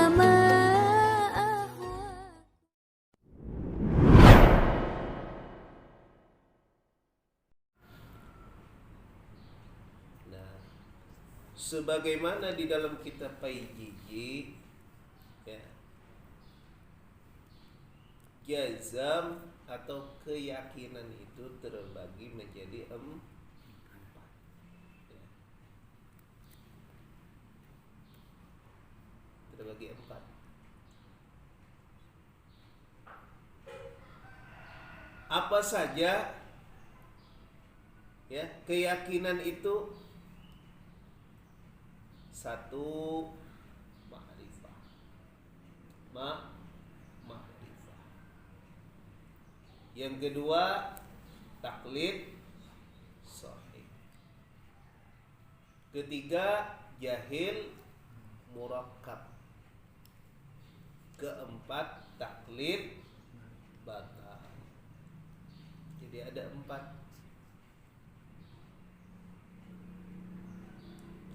ما Nah, sebagaimana di dalam kitab Paijiji, ya, jazam atau keyakinan itu terbagi menjadi empat. Ya. Terbagi empat. Apa saja ya keyakinan itu? Satu, ma'rifah. Ma'rifah. Yang kedua, taklid sahih. Ketiga, jahil murakkab. Keempat, taklid batal. Jadi ada empat.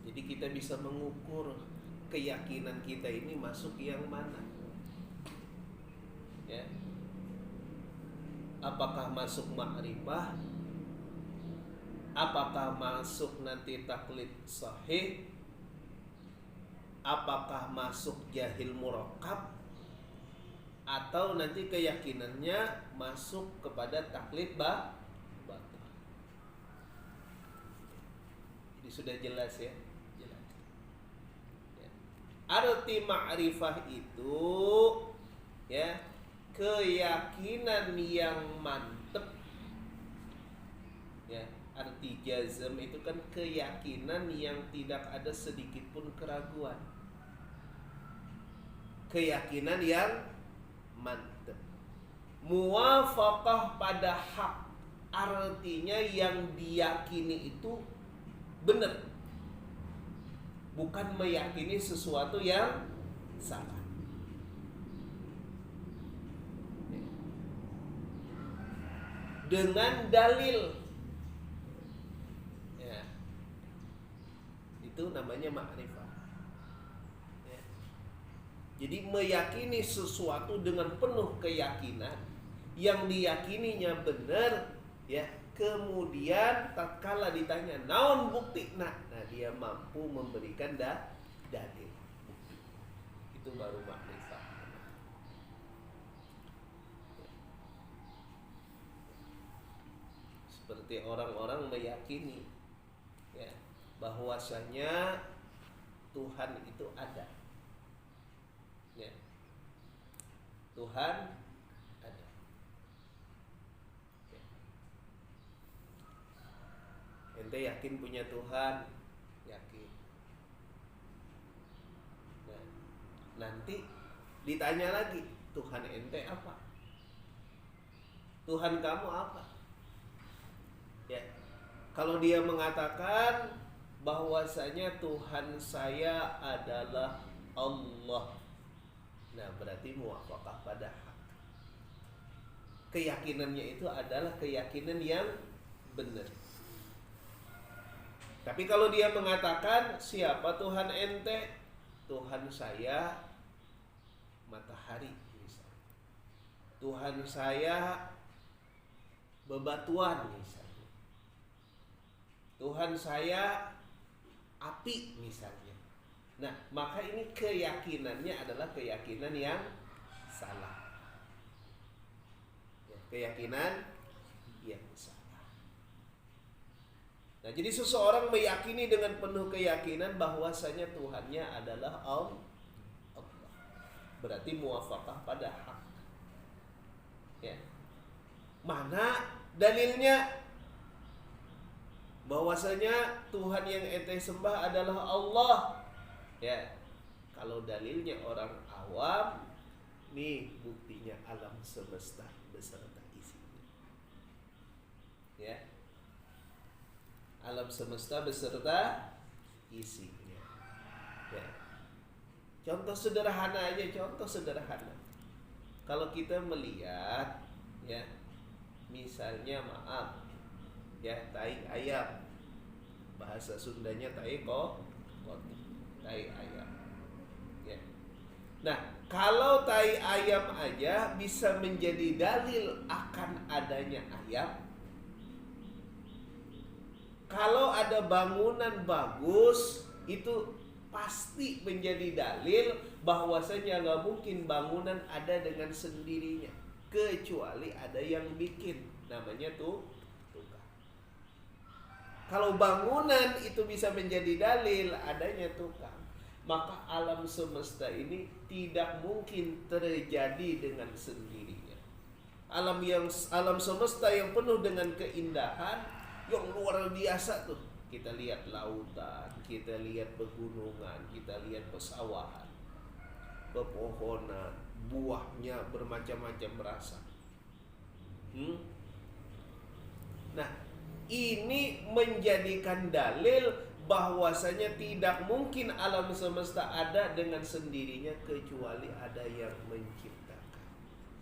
Jadi kita bisa mengukur keyakinan kita ini masuk yang mana. Ya. Apakah masuk ma'rifah? Apakah masuk nanti taklid sahih? Apakah masuk jahil murakkab? Atau nanti keyakinannya masuk kepada taklid batal. Jadi sudah jelas ya. Arti ma'rifah itu ya keyakinan yang mantap. Ya, arti jazm itu kan keyakinan yang tidak ada sedikit pun keraguan. Keyakinan yang mantap. Muwafaqah pada hak, artinya yang diyakini itu benar. Bukan meyakini sesuatu yang salah. Dengan dalil. Ya. Itu namanya ma'rifah. Ya. Jadi meyakini sesuatu dengan penuh keyakinan, yang diyakininya benar, ya. Kemudian tatkala ditanya naon bukti, nah dia mampu memberikan dalil bukti. Itu baru ma'rifah. Seperti orang-orang meyakini ya bahwasanya Tuhan itu ada. Ya. Tuhan ada. Ya. Ente yakin punya Tuhan? Yakin. Nah, nanti ditanya lagi, Tuhan ente apa? Tuhan kamu apa? Ya. Kalau dia mengatakan bahwasanya Tuhan saya adalah Allah, nah berarti muwafaqah pada hak. Keyakinannya itu adalah keyakinan yang benar. Tapi kalau dia mengatakan siapa Tuhan ente? Tuhan saya matahari misalnya. Tuhan saya bebatuan misalnya. Tuhan saya api misalnya. Nah, maka ini keyakinannya adalah keyakinan yang salah. Ya, keyakinan yang salah. Nah, jadi seseorang meyakini dengan penuh keyakinan bahwasanya Tuhannya adalah Allah. Berarti muwafaqah pada hak. Ya. Mana dalilnya? Bahwasanya Tuhan yang ente sembah adalah Allah. Ya. Kalau dalilnya orang awam, nih buktinya alam semesta beserta isinya. Ya. Alam semesta beserta isinya. Ya. Contoh sederhana aja, contoh sederhana. Kalau kita melihat ya, misalnya maaf ya, tai ayam, bahasa Sundanya tai tai ayam ya. Nah, kalau tai ayam aja bisa menjadi dalil akan adanya ayam, kalau ada bangunan bagus itu pasti menjadi dalil bahwasanya nggak mungkin bangunan ada dengan sendirinya, kecuali ada yang bikin, namanya tuh tukang. Kalau bangunan itu bisa menjadi dalil adanya tukang, maka alam semesta ini tidak mungkin terjadi dengan sendirinya. Alam semesta yang penuh dengan keindahan yang luar biasa tuh. Kita lihat lautan, kita lihat pegunungan, kita lihat pesawahan, pepohonan, buahnya bermacam-macam rasa. Nah, ini menjadikan dalil bahwasanya tidak mungkin alam semesta ada dengan sendirinya kecuali ada yang menciptakan.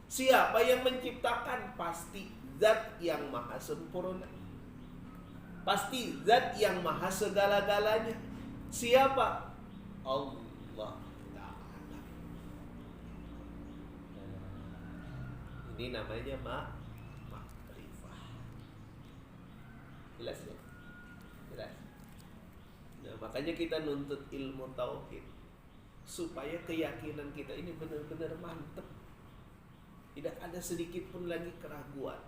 Siapa yang menciptakan? Pasti zat yang maha sempurna, pasti zat yang maha segala-galanya. Siapa? Allah Ta'ala. Ini namanya ma'rifah. Jelas ya? Jelas. Nah, makanya kita nuntut ilmu tauhid supaya keyakinan kita ini benar-benar mantap. Tidak ada sedikit pun lagi keraguan.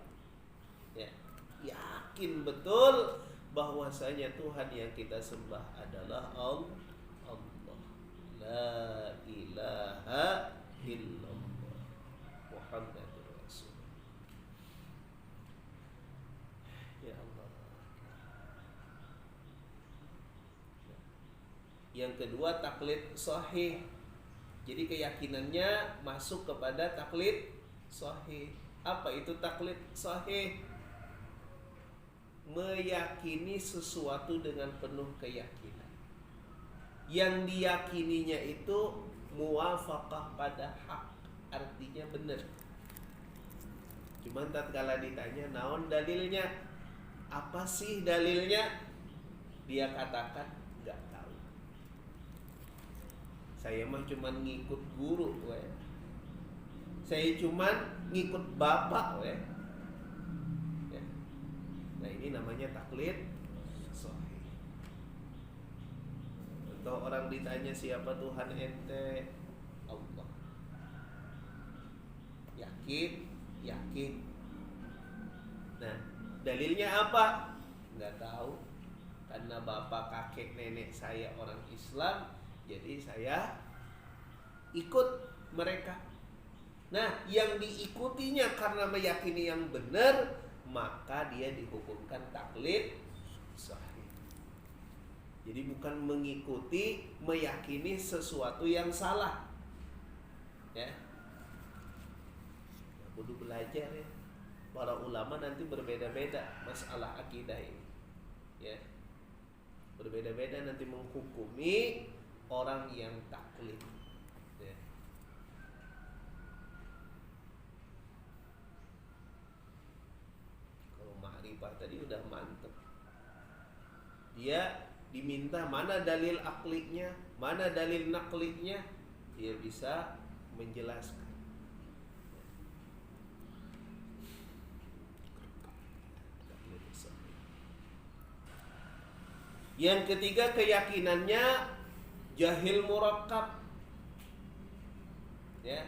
Ya, yakin betul bahwasanya Tuhan yang kita sembah adalah Allah. La ilaha illallah Muhammadur Rasul. Ya Allah. Yang kedua, taklid sahih. Jadi keyakinannya masuk kepada taklid sahih. Apa itu taklid sahih? Meyakini sesuatu dengan penuh keyakinan. Yang diyakininya itu muwafaqah pada hak, artinya benar. Cuman tatkala ditanya naon dalilnya, apa sih dalilnya, dia katakan nggak tahu. Saya mah cuman ngikut guru, saya cuman ngikut bapak, Nah, ini namanya taklid sahih. Atau orang ditanya siapa Tuhan ente? Allah. Yakin? Yakin. Nah, dalilnya apa? Nggak tahu. Karena bapak kakek nenek saya orang Islam, jadi saya ikut mereka. Nah, yang diikutinya karena meyakini yang benar, maka dia dihukumkan taklid sahih. Jadi bukan mengikuti, meyakini sesuatu yang salah. Ya. Kudu belajar ya. Para ulama nanti berbeda-beda masalah akidah ini. Ya. Berbeda-beda nanti menghukumi orang yang taklid. Ya. Ma'rifah tadi udah mantep. Dia diminta mana dalil aklinya, mana dalil naklinya, dia bisa menjelaskan. Yang ketiga, keyakinannya jahil murakkab. Ya.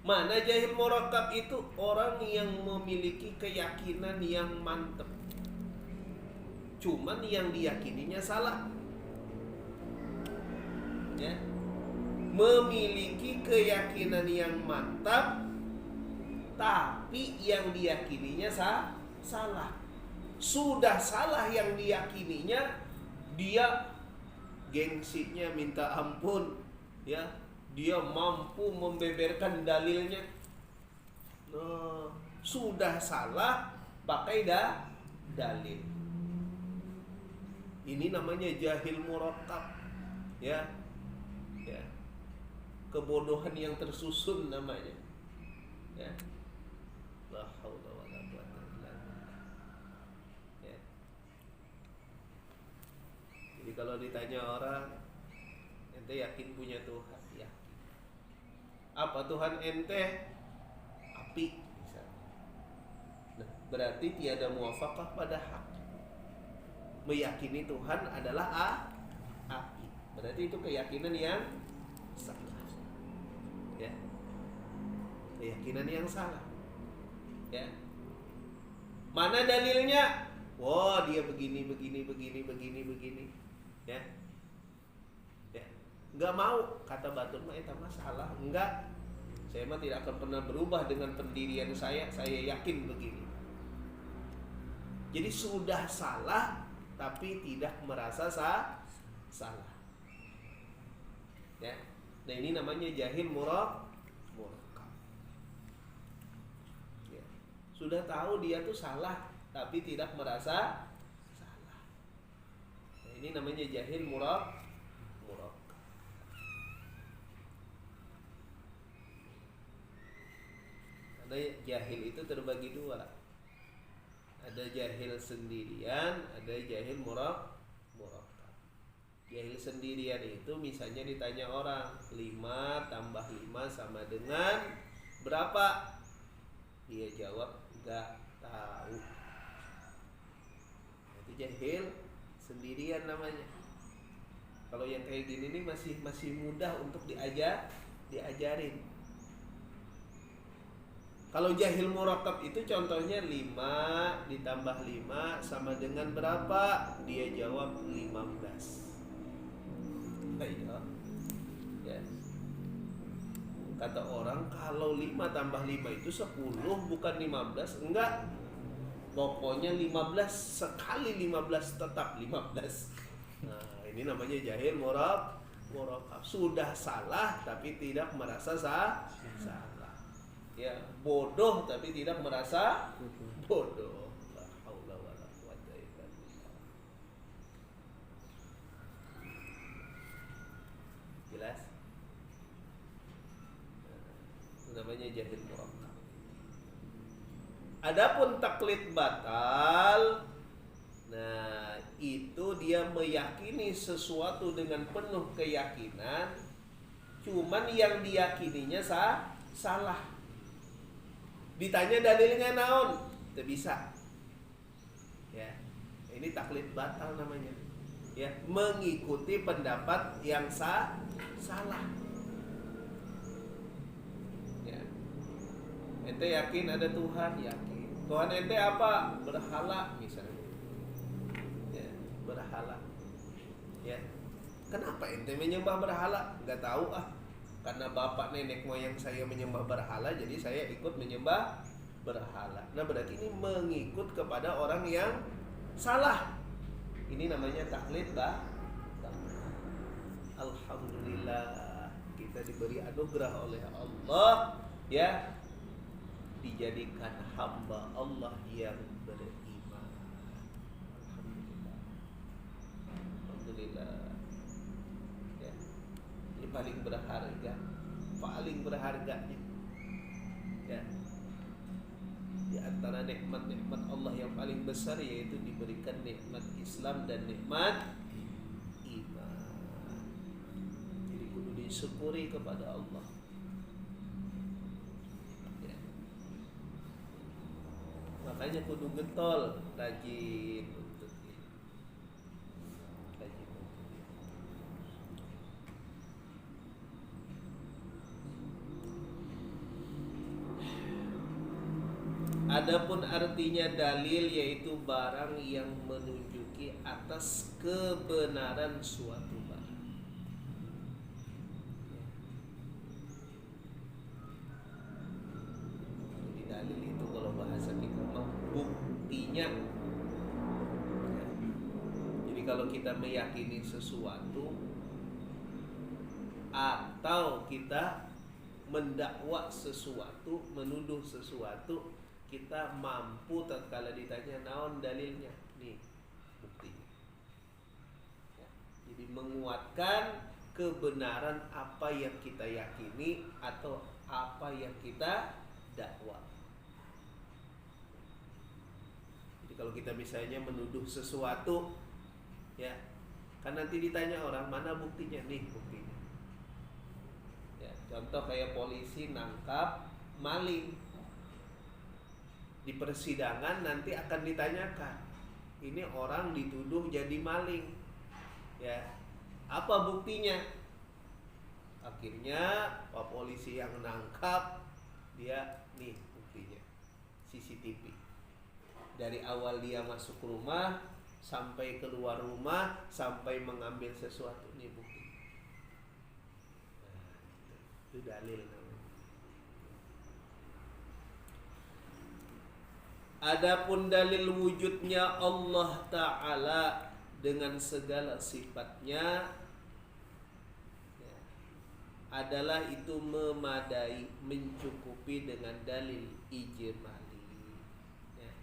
Mana jahil murakkab itu? Orang yang memiliki keyakinan yang mantap, cuman yang diyakininya salah. Ya. Memiliki keyakinan yang mantap, tapi yang diyakininya salah. Sudah salah yang diyakininya, dia gengsinya minta ampun, ya. Dia mampu membeberkan dalilnya. Nah, sudah salah pakai dalil. Ini namanya jahil murakkab. Ya. Ya. Kebodohan yang tersusun namanya. Ya. La haula wala quwwata illa billah. Ya. Jadi kalau ditanya orang, ente yakin punya Tuhan? Yakin. Apa Tuhan ente? Api misalnya. Nah, berarti tiada muwafaqah pada hak. Meyakini Tuhan adalah api. Berarti itu keyakinan yang salah. Ya. Keyakinan yang salah. Ya. Mana dalilnya? Wah, dia begini. Ya. Ya. Enggak mau kata Batur mah eta mah salah. Enggak. Saya mah tidak akan pernah berubah dengan pendirian saya yakin begini. Jadi sudah salah tapi tidak merasa salah. Ya. Nah, ini namanya jahil murakab. Ya. Sudah tahu dia tuh salah tapi tidak merasa salah. Nah, ini namanya jahil murakab. Karena jahil itu terbagi dua. Ada jahil sendirian, ada jahil murakab. Jahil sendirian itu misalnya ditanya orang 5 tambah 5 sama dengan berapa? Dia jawab enggak tahu. Itu jahil sendirian namanya. Kalau yang kayak gini nih masih mudah untuk diajarin. Kalau jahil murakab itu contohnya 5 ditambah 5 sama dengan berapa? Dia jawab 15. Ya. Kata orang kalau 5 tambah 5 itu 10 bukan 15. Enggak. Pokoknya 15 sekali 15 tetap 15. Nah, ini namanya jahil murakab. Sudah salah tapi tidak merasa salah. Ya, bodoh tapi tidak merasa bodoh. La haula wala quwwata illa billah. Jelas? Itu namanya jahil murakab. Adapun taklid batal, nah itu dia meyakini sesuatu dengan penuh keyakinan, cuman yang diyakininya salah. Ditanya dalilnya naon, tidak bisa. Ya, ini taklid batal namanya. Ya, mengikuti pendapat yang salah. Ya. Ente yakin ada Tuhan? Yakin. Tuhan ente apa? Berhala misalnya. Ya, berhala. Ya. Kenapa ente menyembah berhala? Enggak tahu ah. Karena bapak nenek moyang saya menyembah berhala, jadi saya ikut menyembah berhala. Nah, berarti ini mengikut kepada orang yang salah. Ini namanya taklid Alhamdulillah kita diberi anugerah oleh Allah, ya, dijadikan hamba Allah yang beriman. Alhamdulillah. Paling berharganya, ya, di antara nikmat-nikmat Allah yang paling besar yaitu diberikan nikmat Islam dan nikmat iman. Jadi kudu disyukuri kepada Allah, ya. Makanya kudu getol, rajin untuk ini. Adapun artinya dalil yaitu barang yang menunjuki atas kebenaran suatu barang. Jadi dalil itu kalau bahasa kita mah buktinya. Jadi kalau kita meyakini sesuatu atau kita mendakwa sesuatu, menuduh sesuatu, kita mampu tatkala ditanya naon dalilnya, nih buktinya. Ya, jadi menguatkan kebenaran apa yang kita yakini atau apa yang kita dakwa. Jadi kalau kita misalnya menuduh sesuatu, ya, kan nanti ditanya orang mana buktinya, nih buktinya. Ya, Contoh kayak polisi nangkap maling, di persidangan nanti akan ditanyakan, ini orang dituduh jadi maling, ya, apa buktinya? Akhirnya pak polisi yang nangkap dia, nih buktinya, CCTV. Dari awal dia masuk rumah sampai keluar rumah sampai mengambil sesuatu, nih bukti. Nah, itu dalil namanya. Adapun dalil wujudnya Allah Ta'ala dengan segala sifatnya, ya, adalah itu memadai, mencukupi dengan dalil ijmali, ya,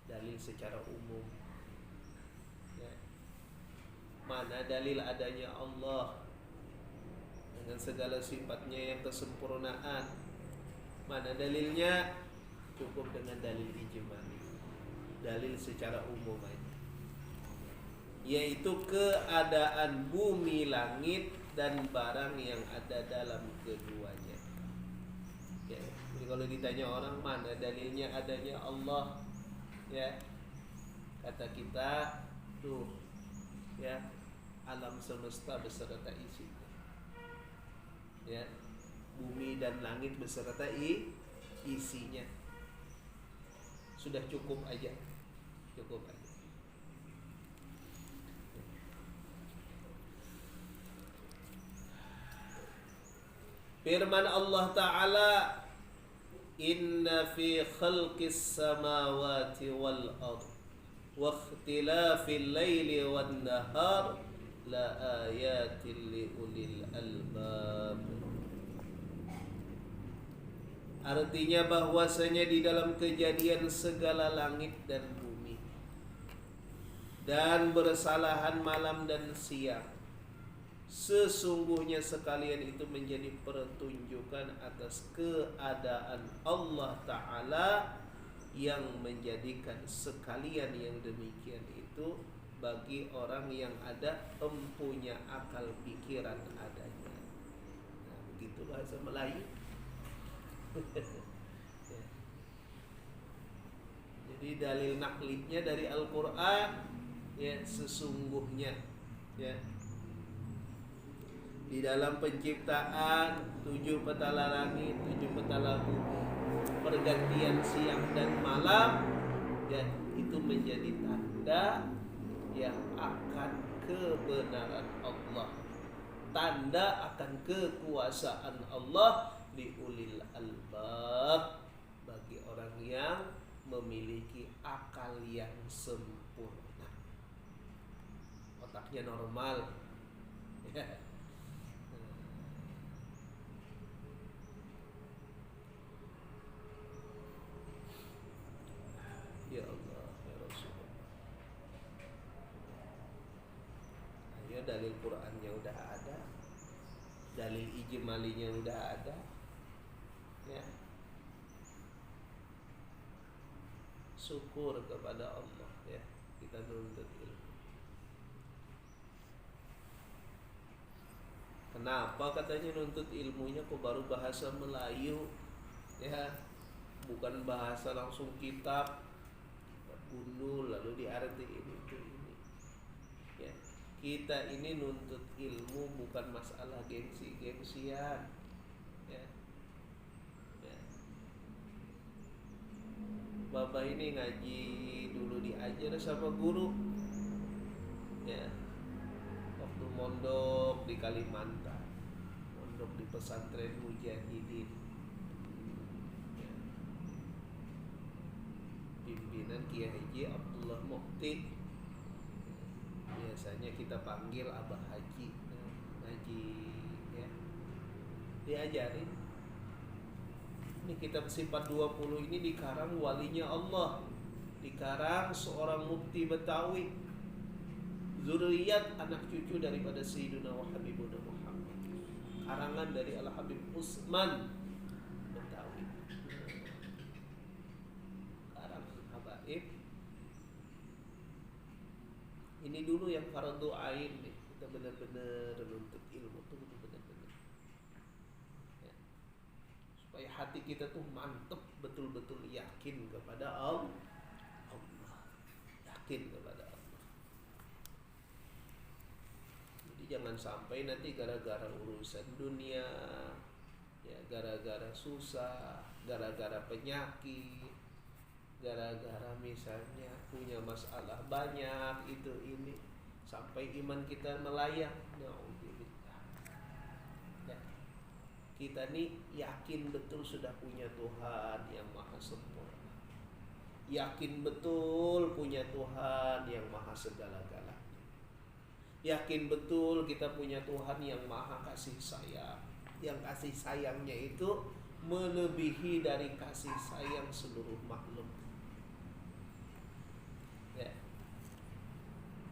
dalil secara umum, ya. Mana dalil adanya Allah dengan segala sifatnya yang kesempurnaan? Mana dalilnya? Cukup dengan dalil ijmali, dalil secara umum aja, yaitu keadaan bumi, langit, dan barang yang ada dalam keduanya. Ya, jadi kalau ditanya orang mana dalilnya adanya Allah, ya, kata kita tuh, ya, alam semesta beserta isinya, ya, bumi dan langit beserta isinya. Sudah cukup aja, cukup aja. Firman Allah Ta'ala, inna fi khalqis samawati wal ard wa ikhtilafil laili wan nahar la ayatin li ulil albab. Artinya bahwasanya di dalam kejadian segala langit dan bumi dan bersalahan malam dan siang, sesungguhnya sekalian itu menjadi pertunjukan atas keadaan Allah Ta'ala yang menjadikan sekalian yang demikian itu bagi orang yang ada empunya akal pikiran adanya. Nah, begitu bahasa Melayu. Ya. Jadi dalil naklitnya dari Al-Quran, ya, sesungguhnya, ya, di dalam penciptaan 7 petala langit, 7 petala bumi, pergantian siang dan malam, ya, itu menjadi tanda yang akan kebenaran Allah, tanda akan kekuasaan Allah li ulil albab, bagi orang yang memiliki akal yang sempurna, otaknya normal, ya. Ya Allah, ya Rasulullah. Ya, dalil Qurannya udah ada, dalil ijmalinya udah ada, ya. Syukur kepada Allah, ya, kita nuntut ilmu. Kenapa katanya nuntut ilmunya kok baru bahasa Melayu, ya, bukan bahasa langsung kitab gundul lalu diartiin itu ini, ya. Kita ini nuntut ilmu bukan masalah gengsi-gengsian, ya. Ya. Bapak ini ngaji dulu diajar sama guru, ya, waktu mondok di Kalimantan, mondok di pesantren Mujahidin, ya. Pimpinan Kiai Haji Abdullah Mukhti, biasanya kita panggil Abah Haji, ngaji, ya, diajarin. Ini kitab Sifat 20 ini dikarang walinya Allah, dikarang seorang mufti Betawi, zuriyat anak cucu daripada Sayyidina wa Habibuna Muhammad, karangan dari Al-Habib Usman Betawi, karangan habaib. Ini dulu yang fardu ain nih, kita benar-benar menuntut ilmu tuh benar-benar. hati kita tuh mantep, betul-betul yakin kepada Allah. Yakin kepada Allah. Jadi jangan sampai nanti gara-gara urusan dunia, ya gara-gara susah, gara-gara penyakit, gara-gara misalnya punya masalah banyak itu ini, sampai iman kita melayang. Nauzubillah. Ya. Kita nih yakin betul sudah punya Tuhan yang maha sempurna, yakin betul punya Tuhan yang maha segala-galanya, yakin betul kita punya Tuhan yang maha kasih sayang, yang kasih sayangnya itu melebihi dari kasih sayang seluruh makhluk. Ya.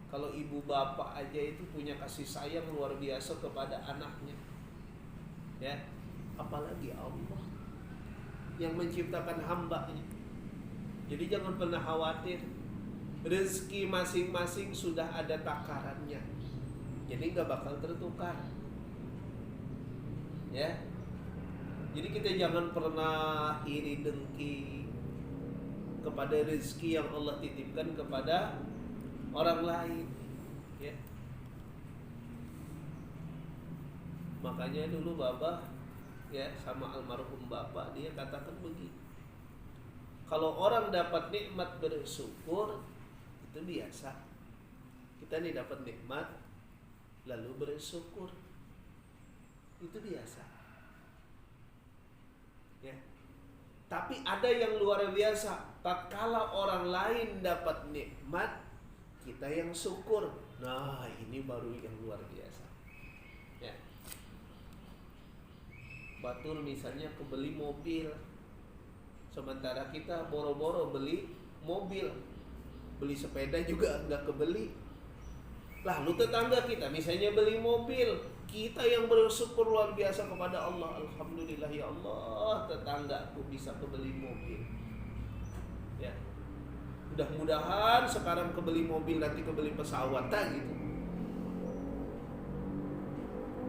Kalau ibu bapak aja itu punya kasih sayang luar biasa kepada anaknya, ya, apalagi Allah yang menciptakan hambanya. Jadi jangan pernah khawatir, rezeki masing-masing sudah ada takarannya, jadi nggak bakal tertukar. Ya, jadi kita jangan pernah iri dengki kepada rezeki yang Allah titipkan kepada orang lain. Ya, makanya dulu Bapak ya sama almarhum Bapak dia katakan begini, kalau orang dapat nikmat bersyukur itu biasa. Kita nih dapat nikmat lalu bersyukur itu biasa. Ya. Tapi ada yang luar biasa. Tatkala orang lain dapat nikmat, kita yang syukur. Nah, ini baru yang luar biasa. Ya. Batul misalnya kebeli mobil, sementara kita boro-boro beli mobil, beli sepeda juga nggak kebeli. Lalu tetangga kita misalnya beli mobil, kita yang bersyukur luar biasa kepada Allah. Alhamdulillah ya Allah, tetanggaku bisa kebeli mobil. Ya, mudah-mudahan sekarang kebeli mobil nanti kebeli pesawat gitu.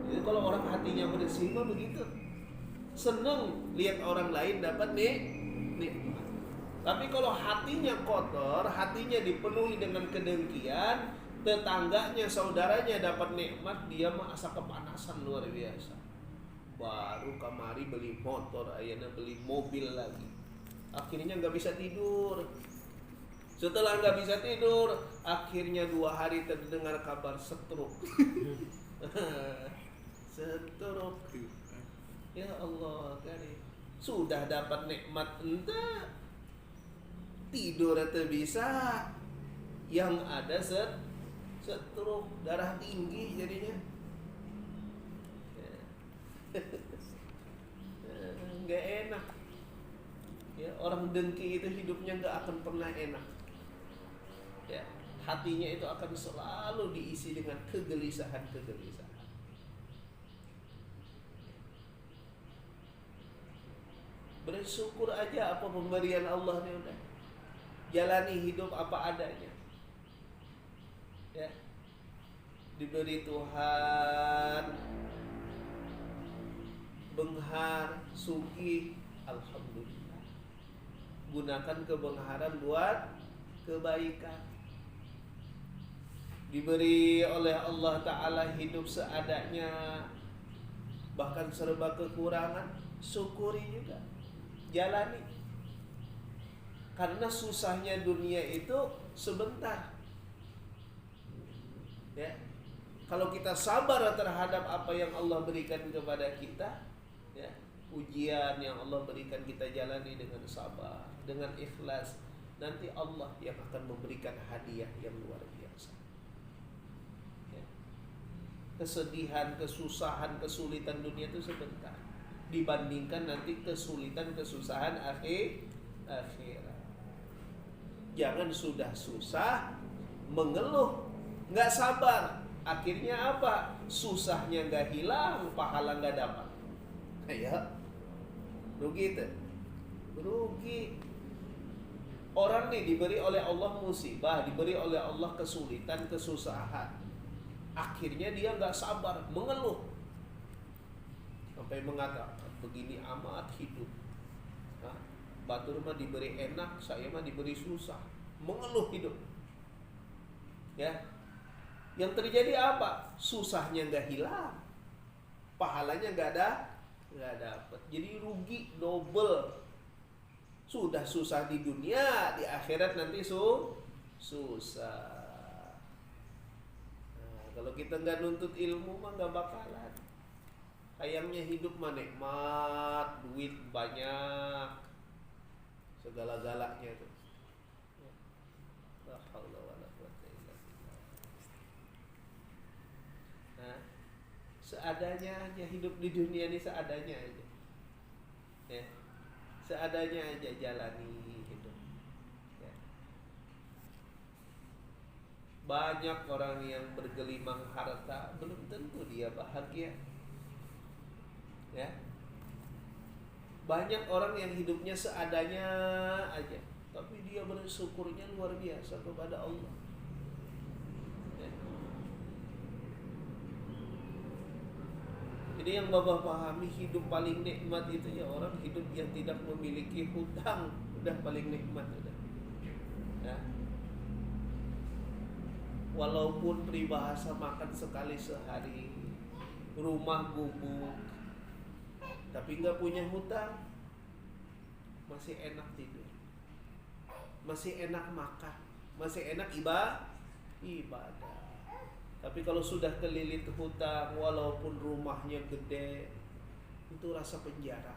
Jadi kalau orang hatinya bersih mah begitu, seneng lihat orang lain dapat nikmat. Tapi kalau hatinya kotor, hatinya dipenuhi dengan kedengkian, tetangganya, saudaranya dapat nikmat, dia merasa kepanasan luar biasa. Baru kamari beli motor, akhirnya beli mobil lagi. Akhirnya nggak bisa tidur. Setelah nggak bisa tidur, akhirnya 2 hari terdengar kabar stroke. Stroke. Ya Allah, karim. Sudah dapat nikmat entah, tidur atau bisa, yang ada stroke, darah tinggi jadinya. Nggak enak. Ya, orang dengki itu hidupnya nggak akan pernah enak. Ya, hatinya itu akan selalu diisi dengan kegelisahan. Bersyukur aja apa pemberian Allah ini udah. Jalani hidup apa adanya. Ya, diberi Tuhan benghar, sugih, alhamdulillah. Gunakan kebengaran buat kebaikan. Diberi oleh Allah Ta'ala hidup seadanya, bahkan serba kekurangan, syukuri juga, jalani. Karena susahnya dunia itu sebentar. Ya, kalau kita sabar terhadap apa yang Allah berikan kepada kita, ya, ujian yang Allah berikan kita jalani dengan sabar, dengan ikhlas, nanti Allah yang akan memberikan hadiah yang luar biasa. Ya. Kesedihan, kesusahan, kesulitan dunia itu sebentar dibandingkan nanti kesulitan, kesusahan akhirat. Jangan sudah susah mengeluh, nggak sabar, akhirnya apa? Susahnya nggak hilang, pahala nggak dapat. Ya, rugi itu, rugi. Orang nih diberi oleh Allah musibah, diberi oleh Allah kesulitan, kesusahan, akhirnya dia nggak sabar, mengeluh, sampai mengatakan begini amat hidup, Hah? Batur mah diberi enak, saya mah diberi susah, mengeluh hidup. Ya, yang terjadi apa? Susahnya nggak hilang, pahalanya nggak dapat. Jadi rugi double. Sudah susah di dunia, di akhirat nanti susah. Nah, kalau kita nggak nuntut ilmu mah nggak bakalan. Ayamnya hidup mah nikmat, duit banyak, segala-galanya tuh. La haula wala quwwata illa billah. Nah, seadanya aja hidup di dunia ini, seadanya aja. Ya. Seadanya aja jalani hidup. Ya. Banyak orang yang bergelimang harta, belum tentu dia bahagia. Ya. Banyak orang yang hidupnya seadanya aja, tapi dia bersyukurnya luar biasa kepada Allah. Ya. Jadi yang Bapak pahami, hidup paling nikmat itu ya orang hidup yang tidak memiliki hutang, udah paling nikmat udah. Ya. Walaupun peribahasa makan sekali sehari, rumah gubuk, tapi nggak punya hutang, masih enak tidur, masih enak makan, masih enak ibadah. Tapi kalau sudah kelilit hutang, walaupun rumahnya gede, itu rasa penjara.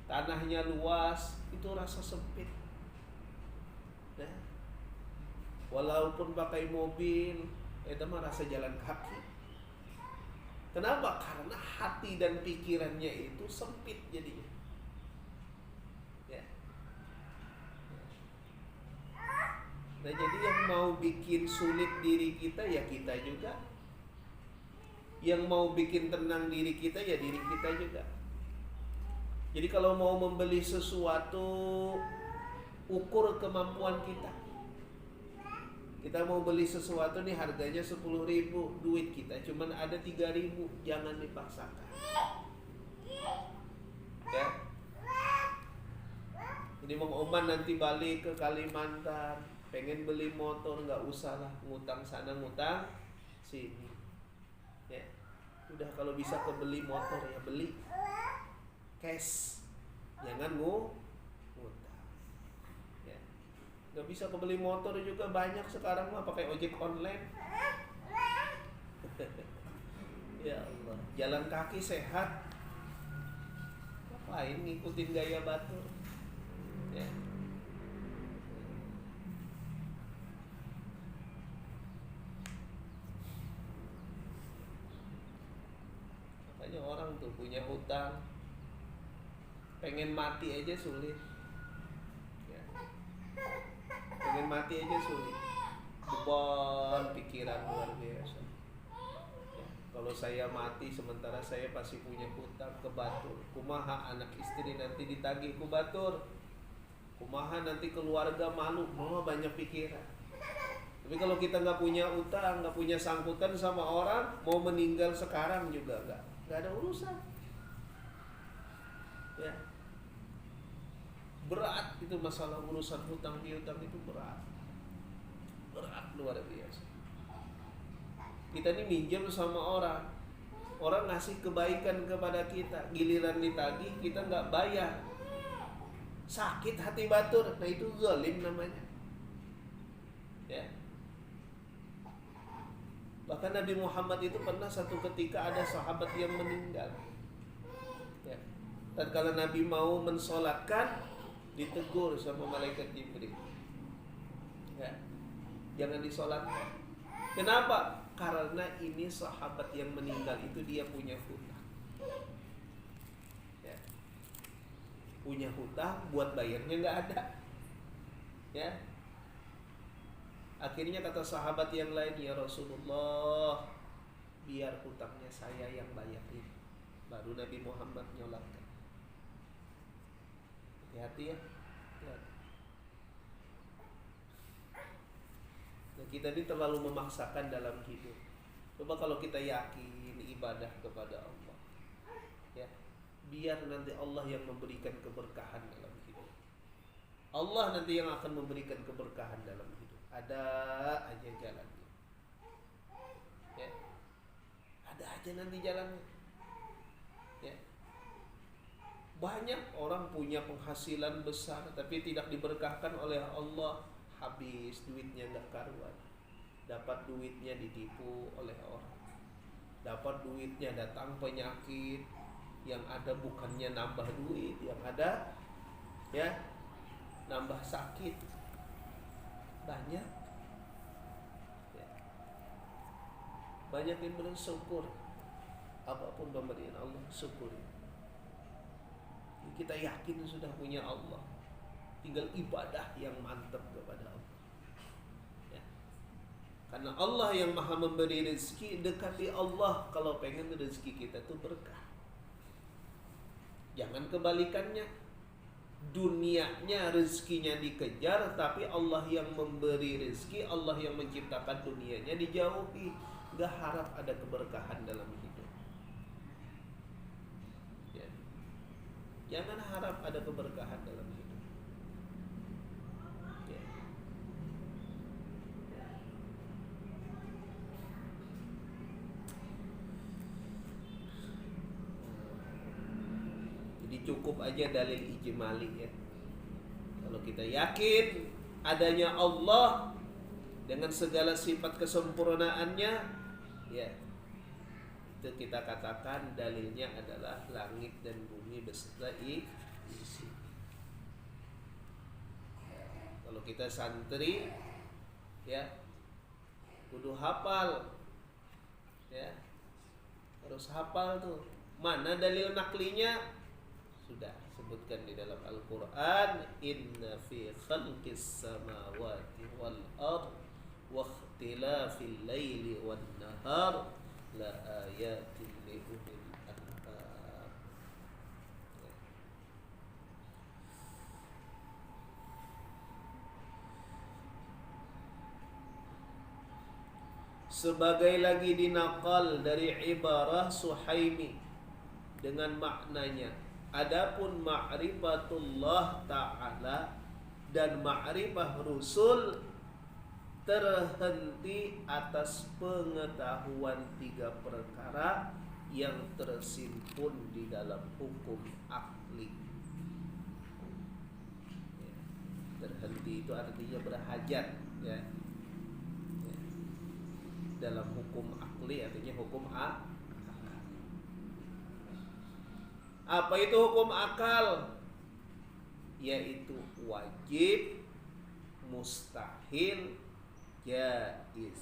Tanahnya luas, itu rasa sempit. Nah, walaupun pakai mobil, itu mah rasa jalan kaki. Kenapa? Karena hati dan pikirannya itu sempit jadinya. Ya. Nah, jadi yang mau bikin sulit diri kita ya kita juga. Yang mau bikin tenang diri kita ya diri kita juga. Jadi kalau mau membeli sesuatu, ukur kemampuan kita. Kita mau beli sesuatu nih harganya 10.000, duit kita cuman ada 3.000, jangan dipaksakan. Ya. Jadi Mang Oman nanti balik ke Kalimantan, pengen beli motor, nggak usah lah ngutang sana ngutang sini. Ya. Udah kalau bisa kebeli motor ya beli cash, jangan ngutang. Gak bisa kebeli motor juga banyak sekarang mah pakai ojek online. Ya Allah, jalan kaki sehat, ngapain ngikutin gaya Batur? Ya. Makanya orang tuh punya hutang, pengen mati aja sulit. Pengen mati aja sulit, beban pikiran luar biasa. Ya, kalau saya mati sementara saya pasti punya hutang ke Batur, kumaha anak istri nanti ditagih ku Batur, kumaha nanti keluarga malu, mau banyak pikiran. Tapi kalau kita nggak punya utang, nggak punya sangkutan sama orang, mau meninggal sekarang juga nggak ada urusan. Ya. Berat itu masalah urusan hutang piutang itu berat luar biasa. Kita ini minjem sama orang ngasih kebaikan kepada kita, giliran ditagih kita nggak bayar, sakit hati Batur. Nah itu zalim namanya. Ya. Bahkan Nabi Muhammad itu pernah satu ketika ada sahabat yang meninggal. Ya. Dan kalau Nabi mau mensolatkan, ditegur sama malaikat Jibril. Ya. Jangan disolatkan. Kenapa? Karena ini sahabat yang meninggal itu dia punya hutang. Ya. Punya hutang, buat bayarnya nggak ada. Ya. Akhirnya kata sahabat yang lain, ya Rasulullah, biar hutangnya saya yang bayarin. Baru Nabi Muhammad nyolatkan. Hati-hati ya. Nah, kita ini terlalu memaksakan dalam hidup. Coba kalau kita yakin ibadah kepada Allah, ya, biar nanti Allah yang memberikan keberkahan dalam hidup. Allah nanti yang akan memberikan keberkahan dalam hidup. Ada aja jalannya. Ya. Ada aja nanti jalannya. Ya. Banyak orang punya penghasilan besar tapi tidak diberkahkan oleh Allah, habis duitnya nggak karuan. Dapat duitnya ditipu oleh orang. Dapat duitnya datang penyakit, yang ada bukannya nambah duit, yang ada ya nambah sakit. Banyak ya. Banyak yang bersyukur apapun pemberian Allah, syukuri. Kita yakin sudah punya Allah, tinggal ibadah yang mantap kepada Allah ya. Karena Allah yang maha memberi rezeki, dekati Allah kalau pengen rezeki kita tuh berkah. Jangan kebalikannya, dunianya rezekinya dikejar, tapi Allah yang memberi rezeki, Allah yang menciptakan dunianya dijauhi. Gak harap ada keberkahan dalam hidup ya. Jangan harap ada keberkahan dalam hidup ya. Jadi cukup aja dalil ijmali ya. Kalau kita yakin adanya Allah dengan segala sifat kesempurnaannya ya, itu kita katakan dalilnya adalah langit dan bumi beserta isi. Kalau kita santri ya, kudu hafal ya, harus hafal tuh. Mana dalil naklinya? Sudah sebutkan di dalam Al-Quran, inna fi khalqis samawati wal ard wa ikhtilafil laili wan nahar la ayatin li ulil albab. Sebagai lagi dinakal dari ibarah Suhaimi dengan maknanya, adapun ma'rifatullah ta'ala dan ma'rifah Rasul terhenti atas pengetahuan tiga perkara yang tersimpun di dalam hukum akli. Terhenti itu artinya berhajat ya. Dalam hukum akli artinya hukum akal. Apa itu hukum akal? Yaitu wajib, mustahil, jaiz.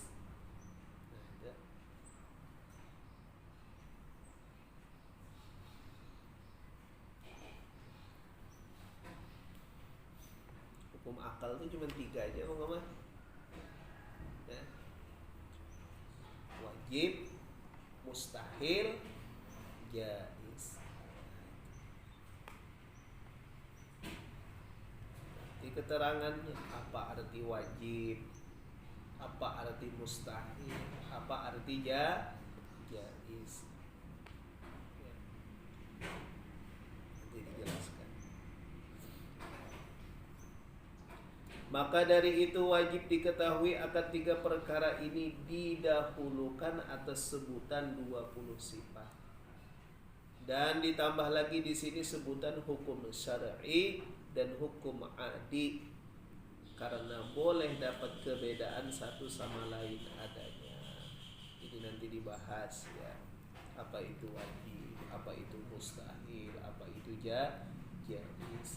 Hukum akal itu cuma 3 aja, Bang. Ya. Wajib, mustahil, jaiz. Di keterangannya apa arti wajib, apa arti mustahil, apa arti jaiz. Ya. Nanti dijelaskan. Maka dari itu wajib diketahui akan 3 perkara ini didahulukan atas sebutan 20 sifat. Dan ditambah lagi di sini sebutan hukum syar'i dan hukum adi, karena boleh dapat kerbedaan satu sama lain adanya. Jadi nanti dibahas ya, apa itu wajib, apa itu mustahil, apa itu jaiz,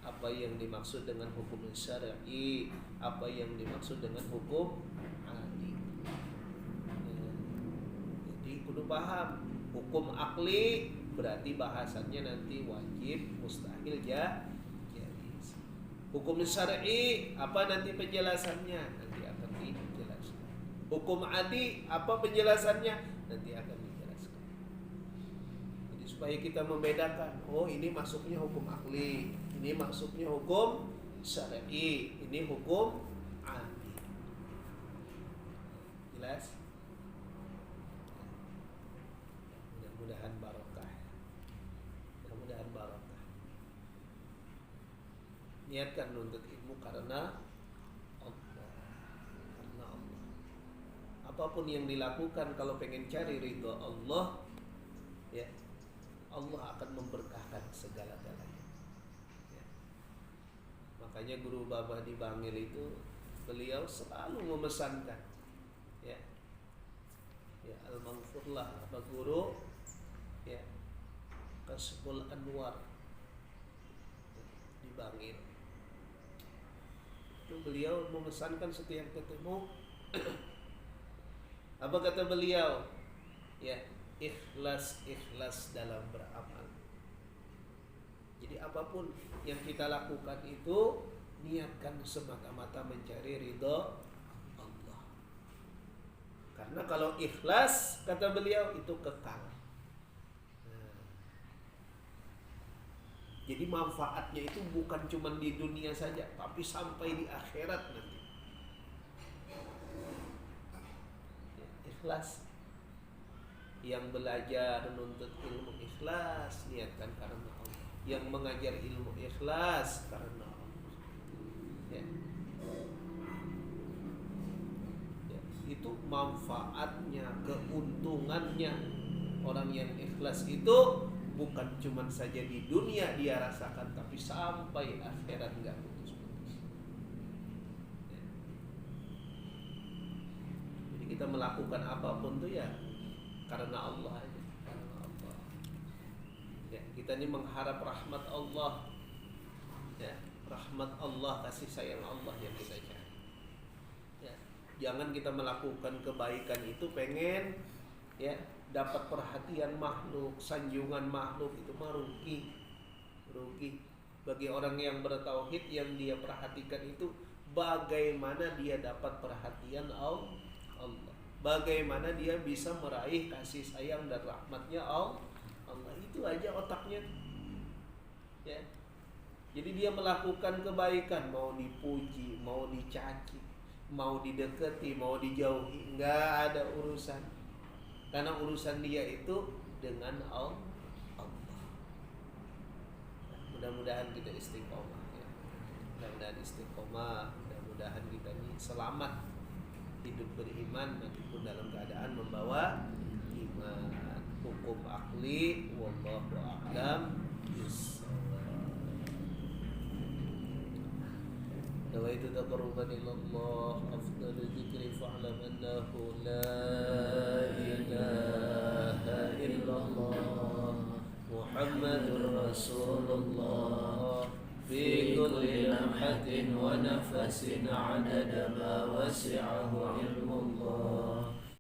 apa yang dimaksud dengan hukum syar'i, apa yang dimaksud dengan hukum adi ya. Jadi kudu paham hukum akli berarti bahasannya nanti wajib, mustahil, jaiz. Hukum syar'i apa nanti penjelasannya? Nanti akan dijelaskan. Hukum adi apa penjelasannya? Nanti akan dijelaskan. Jadi supaya kita membedakan, oh ini masuknya hukum akli, ini masuknya hukum syar'i, ini hukum adi. Jelas? Mudah-mudahan barokah. Niatkan nuntut ilmu karena Allah. Karena Allah. Apapun yang dilakukan kalau pengen cari ridho Allah, ya, Allah akan memberkahkan segala-galanya. Ya. Makanya guru Babah di Bangil itu beliau selalu memesankan, ya, ya al-maghfurlah apa guru, ya, Kasful Anwar di Bangil. Itu beliau memesankan setiap ketemu apa kata beliau? Ya, ikhlas dalam beramal. Jadi apapun yang kita lakukan itu niatkan semata-mata mencari ridho Allah. Karena kalau ikhlas, kata beliau, itu kekal. Jadi manfaatnya itu bukan cuma di dunia saja, tapi sampai di akhirat nanti. Ikhlas. Yang belajar menuntut ilmu ikhlas, niatkan karena Allah. Yang mengajar ilmu ikhlas karena Allah. Ya. Ya. Itu manfaatnya, keuntungannya. Orang yang ikhlas itu bukan cuma saja di dunia dia rasakan, tapi sampai akhirat nggak putus-putus. Ya. Jadi kita melakukan apapun tuh ya karena Allah aja, karena Allah. Ya, kita ini mengharap rahmat Allah, ya, rahmat Allah, kasih sayang Allah yang kita cari. Ya, jangan kita melakukan kebaikan itu pengen, ya, dapat perhatian makhluk, sanjungan makhluk, itu mah rugi. Bagi orang yang bertauhid, yang dia perhatikan itu bagaimana dia dapat perhatian Allah, bagaimana dia bisa meraih kasih sayang dan rahmatnya Allah. Itu aja otaknya, ya. Jadi dia melakukan kebaikan, mau dipuji, mau dicaci, mau didekati, mau dijauhi, nggak ada urusan. Karena urusan dia itu dengan Allah. Mudah-mudahan kita istiqomah, ya. Mudah-mudahan istiqomah, mudah-mudahan kita ini selamat hidup beriman meskipun dalam keadaan membawa iman. Hukum akli wallahu a'lam bissawab. Nawaitu taqarruban ila Allah afdalu dzikri fa'lam annahu la ilaha illallah Muhammadur Rasulullah fi kulli lamhatin wa nafasin 'adada ma wasi'ahu ilmullah.